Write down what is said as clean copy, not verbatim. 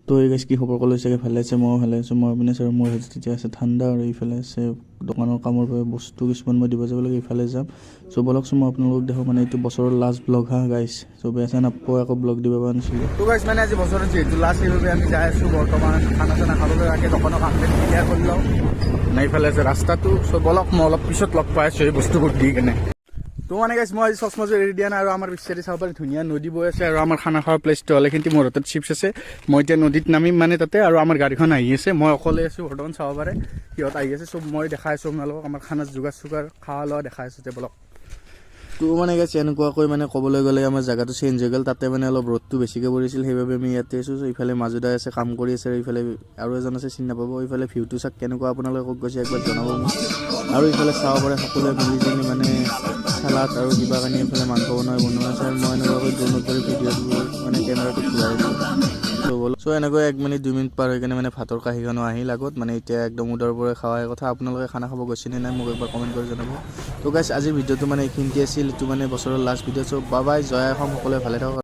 তো এই গাইছ কি খবৰ ক'লো চাগে ভালে আছে মই ভালে আছোঁ মই মানে ছাৰ মোৰ হাতত এতিয়া আছে ঠাণ্ডা আৰু এইফালে আছে দোকানৰ কামৰ বাবে বস্তু কিছুমান মই দিব যাব লাগে এইফালে যাম চ' বলকচোন মই আপোনালোকক দেখোঁ মানে এইটো বছৰৰ লাষ্ট ব্লগ হা গাইছ চ' বেয়া চেয়া নাপায় আকৌ ব্লগ দিব পৰা নাছিলোঁ তো গাইছ মানে আজি বছৰত যিহেতু লাষ্ট সেইবাবে আমি যাই আছোঁ বৰ্তমান খানা চানা খাবলৈ আগে দোকানৰ কামখিনি ক্লিয়াৰ কৰি লওঁ নাই ইফালে আছে ৰাস্তাটো চ' বলক মই অলপ পিছত লগ পাই আছোঁ এই বস্তুবোৰ দি কেনে তো মানে গাইছ মই আজি চচমাযোৰ এৰি দিয়া নাই আৰু আমাৰ পিছেদি চাব পাৰি ধুনীয়া নদী বৈ আছে আৰু আমাৰ খানা খোৱা প্লেচটো হ'লে কিন্তু মোৰ হাতত চিপছ আছে মই এতিয়া নদীত নামিম মানে তাতে আৰু আমাৰ গাড়ীখন আহি আছে মই অকলে আছোঁ বৰ্তমান চাব পাৰে সিহঁত আহি আছে চব মই দেখাই আছোঁ আপোনালোকক আমাৰ খানাৰ যোগাৰ চোগাৰ খোৱা লোৱা দেখাই আছোঁ যে বলক তো মানে গাইছ এনেকুৱাকৈ মানে ক'বলৈ গ'লে আমাৰ জেগাটো চেঞ্জ হৈ গ'ল তাতে মানে অলপ ৰ'দটো বেছিকৈ পৰিছিল সেইবাবে আমি ইয়াতে আছোঁ ইফালে মাজুদাই আছে কাম কৰি আছে আৰু ইফালে আৰু এজন আছে চিনি নাপাব ইফালে ভিউটো চাওক কেনেকুৱা আপোনালোকে ক'ত গৈছে একবাৰ জনাব মোক আৰু ইফালে চাব পাৰে সকলোৱে মিলি জুলি মানে চালাড আৰু কিবা কানি এইফালে মাংস বনোৱা আছে আৰু মই এনেকুৱাকৈ ড্ৰোনত ধৰি ভিডিঅ'বোৰ মানে কেমেৰাটো ঘূৰাই আছোঁ চ' এনেকৈ 1 মিনিট 2 মিনিট পাৰ হৈ কেনে মানে ভাতৰ কাঁহীখনো আহিল আগত মানে এতিয়া একদম উদৰ পৰাই খোৱাৰ কথা আপোনালোকে খানা খাব গৈছেনে নাই মোক একবাৰ কমেণ্ট কৰি জনাব তো গাইছ আজিৰ ভিডিঅ'টো মানে এইখিনিতে আছিল এইটো মানে বছৰৰ লাষ্ট ভিডিঅ' চ' বাই বাই জয় অসম সকলোৱে ভালে থাকক